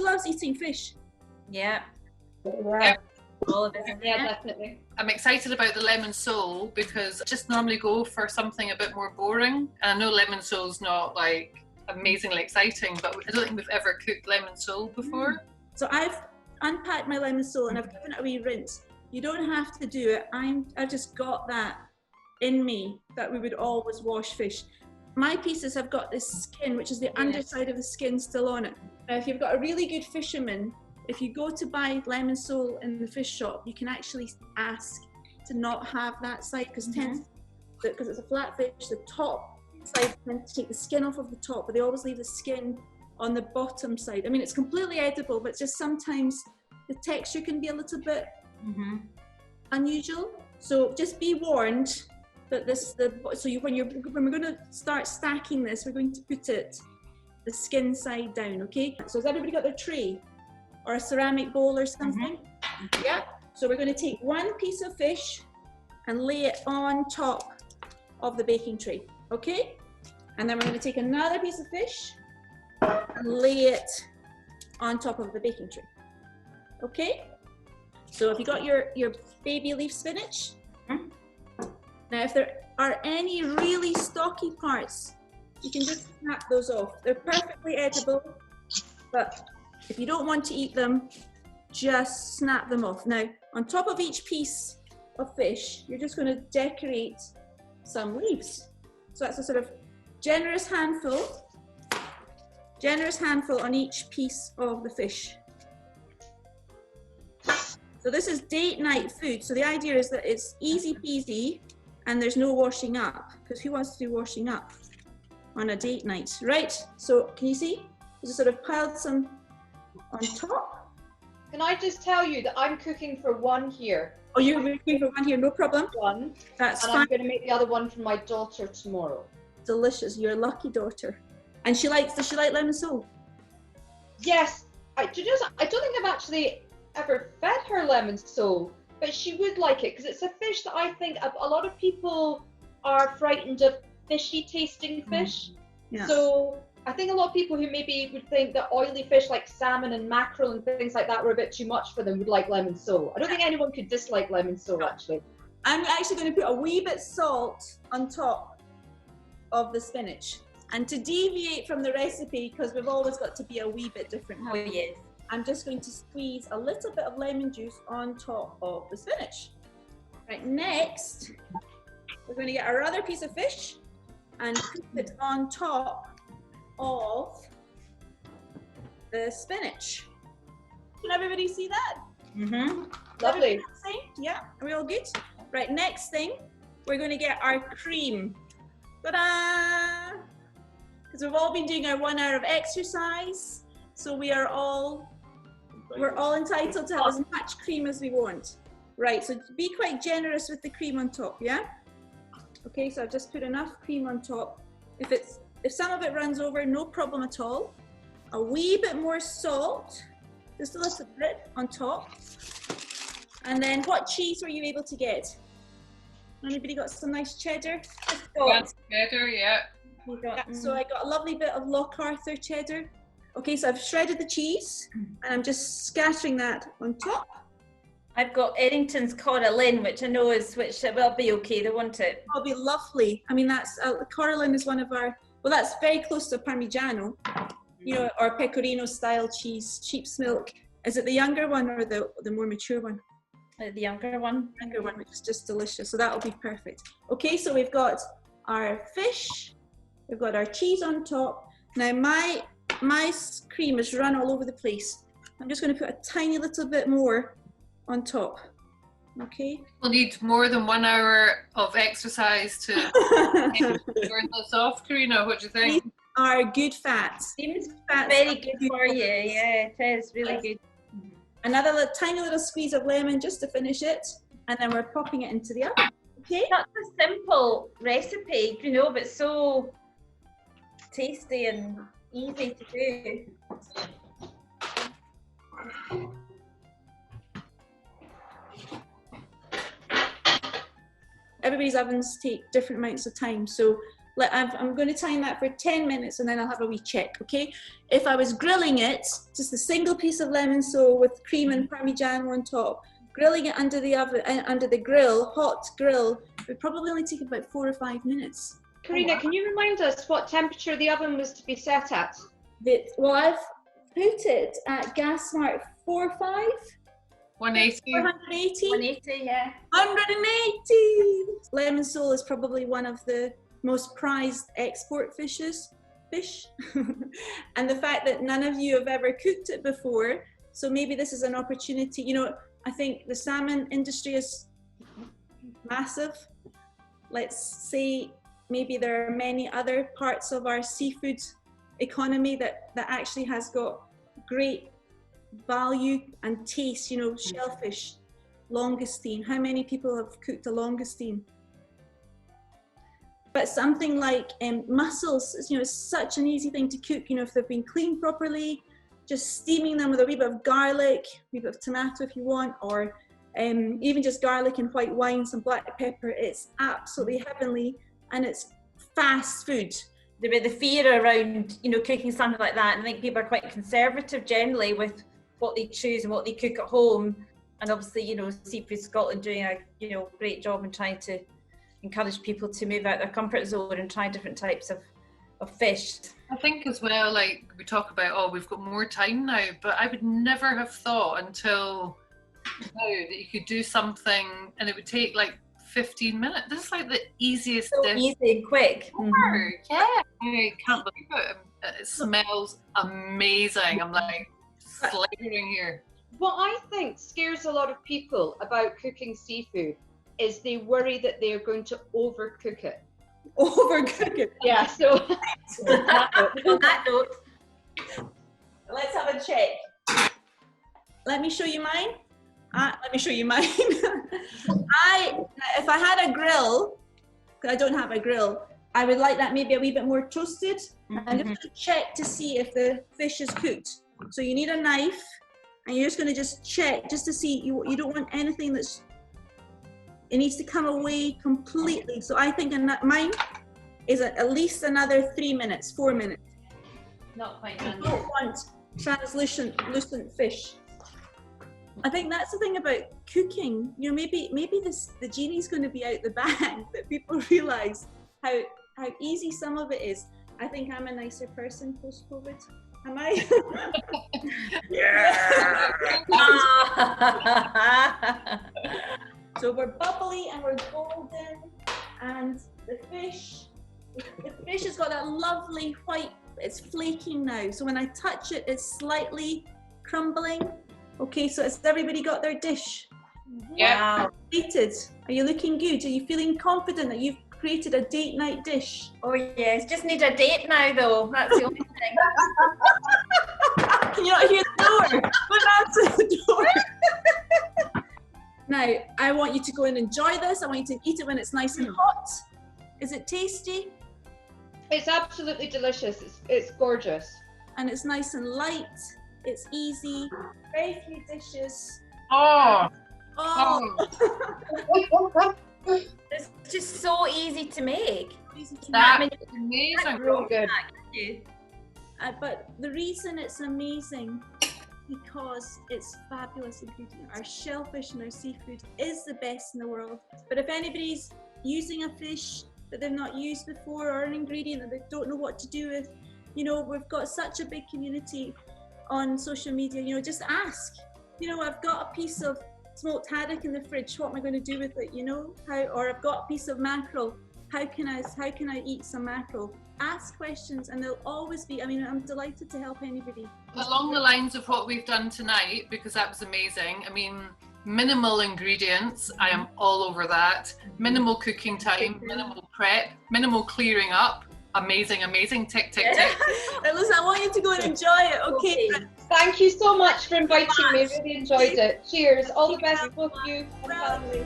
loves eating fish? Yeah. Yeah. All of us. Yeah, definitely. I'm excited about the lemon sole because I just normally go for something a bit more boring. And I know lemon sole's not like amazingly exciting, but I don't think we've ever cooked lemon sole before. So I've unpacked my lemon sole and I've given it a wee rinse. You don't have to do it. I've just got that in me that we would always wash fish. My pieces have got this skin, which is the underside of the skin still on it. Now, if you've got a really good fisherman, if you go to buy lemon sole in the fish shop, you can actually ask to not have that side because it's a flat fish, the top side tends to take the skin off of the top, but they always leave the skin on the bottom side. I mean, it's completely edible, but just sometimes the texture can be a little bit unusual. So just be warned that when we're going to start stacking this, we're going to put it the skin side down, okay? So has everybody got their tray or a ceramic bowl or something? Yeah. So we're going to take one piece of fish and lay it on top of the baking tray, okay? And then we're going to take another piece of fish and lay it on top of the baking tray, okay? So if you got your baby leaf spinach, now if there are any really stocky parts, you can just snap those off. They're perfectly edible, but if you don't want to eat them, just snap them off. Now, on top of each piece of fish, you're just going to decorate some leaves. So that's a sort of generous handful on each piece of the fish. So this is date night food. So the idea is that it's easy peasy and there's no washing up, because who wants to do washing up on a date night, right? So can you see? Just sort of piled some on top. Can I just tell you that I'm cooking for one here? Oh, you're cooking for one here, no problem. One. That's and fine. I'm going to make the other one for my daughter tomorrow. Delicious. You're a lucky daughter. And does she like lemon sole? Yes. I don't think I've actually ever fed her lemon sole, but she would like it because it's a fish that I think a lot of people are frightened of fishy tasting fish. Yeah. So I think a lot of people who maybe would think that oily fish like salmon and mackerel and things like that were a bit too much for them would like lemon sole. I don't think anyone could dislike lemon sole actually. I'm actually going to put a wee bit salt on top of the spinach. And to deviate from the recipe, because we've always got to be a wee bit different, I'm just going to squeeze a little bit of lemon juice on top of the spinach. Right, next, we're going to get our other piece of fish and put it on top of the spinach. Can everybody see that? Lovely. Yeah, are we all good? Right, next thing, we're going to get our cream. Ta-da! Because we've all been doing our 1 hour of exercise, so we're all entitled to have as much cream as we want. Right, so be quite generous with the cream on top, yeah? Okay, so I've just put enough cream on top. If some of it runs over, no problem at all. A wee bit more salt, just a little bit on top. And then what cheese were you able to get? Anybody got some nice cheddar? Cheddar, yeah. So I got a lovely bit of Loch Arthur cheddar. Okay, so I've shredded the cheese and I'm just scattering that on top. I've got Errington's Coralin, which I know which will be okay, they want it. It'll be lovely. I mean, that's Coralin is one of our, well, that's very close to Parmigiano, you know, or Pecorino style cheese, sheep's milk. Is it the younger one or the more mature one? The younger one. Younger one, which is just delicious. So that'll be perfect. Okay, so we've got our fish, we've got our cheese on top. Now my cream is run all over the place. I'm just going to put a tiny little bit more on top. Okay. We'll need more than 1 hour of exercise to burn this off, Carina. What do you think? These are good fats. Seems very good for you. Yeah, it is really good. Another tiny little squeeze of lemon just to finish it, and then we're popping it into the oven. Okay. That's a simple recipe, you know, but so tasty and easy to do. Everybody's ovens take different amounts of time, so I'm going to time that for 10 minutes and then I'll have a wee check, okay? If I was grilling it, just a single piece of lemon sole with cream and Parmigiano on top, grilling it under the oven, under the grill, hot grill, would probably only take about 4 or 5 minutes. Karina, can you remind us what temperature the oven was to be set at? Well, I've put it at gas mark 450. 180. 480. 180, yeah. 180. Lemon sole is probably one of the most prized export fish. And the fact that none of you have ever cooked it before, so maybe this is an opportunity. You know, I think the salmon industry is massive. Let's say maybe there are many other parts of our seafood economy that actually has got great value and taste. You know, shellfish, langoustine. How many people have cooked a langoustine? But something like mussels, you know, it's such an easy thing to cook. You know, if they've been cleaned properly, just steaming them with a wee bit of garlic, a wee bit of tomato if you want, or even just garlic and white wine, some black pepper. It's absolutely heavenly, and it's fast food. The fear around, you know, cooking something like that, and I think people are quite conservative generally with what they choose and what they cook at home. And obviously, you know, Seafood Scotland doing a, you know, great job in trying to encourage people to move out their comfort zone and try different types of fish. I think as well, like we talk about, oh, we've got more time now, but I would never have thought until now that you could do something and it would take like 15 minutes. This is like the easiest So dish easy and quick. ever. Yeah, I can't believe it. It smells amazing. I'm like slaving here. What I think scares a lot of people about cooking seafood is they worry that they are going to overcook it. Overcook it. Yeah, so On that note, Let's have a check. Let me show you mine. Let me show you mine. If I had a grill, because I don't have a grill, I would like that maybe a wee bit more toasted. I'm just going to check to see if the fish is cooked. So you need a knife, and you're just going to just check just to see. You don't want anything that's. It needs to come away completely. So I think mine is at least another 3 minutes, 4 minutes. not quite I done. don't want translucent fish. I think that's the thing about cooking. You know, maybe the genie's going to be out the bag, that people realise how easy some of it is. I think I'm a nicer person post-COVID. Am I? Yeah. So we're bubbly and we're golden, and the fish has got that lovely white, it's flaking now. So when I touch it, it's slightly crumbling. Okay, so has everybody got their dish? Yeah. Wow. Completed? Are you looking good? Are you feeling confident that you've created a date night dish? Oh yes, just need a date now though. That's the only thing. Can you not hear the door? Go answer the door. Now, I want you to go and enjoy this. I want you to eat it when it's nice and hot. Is it tasty? it's absolutely delicious. It's gorgeous. And it's nice and light. It's easy. Very few dishes. Oh. Oh, It's just so easy to make. easy to That make. is amazing. Really good. But the reason it's amazing because it's fabulous ingredient. Our shellfish and our seafood is the best in the world. But if anybody's using a fish that they've not used before or an ingredient that they don't know what to do with, you know, we've got such a big community on social media, you know, just ask. You know, I've got a piece of smoked haddock in the fridge, what am I going to do with it, you know? Or I've got a piece of mackerel, how can I eat some mackerel? Ask questions and they'll always be, I mean, I'm delighted to help anybody. Along the lines of what we've done tonight, because that was amazing. I mean, minimal ingredients, I am all over that. Minimal cooking time, minimal prep, minimal clearing up. Amazing, amazing. Tick, tick, tick. Now, listen, I want you to go and enjoy it, okay? Thank you so much for inviting me. Really enjoyed it. Cheers. All the best to both of you and family.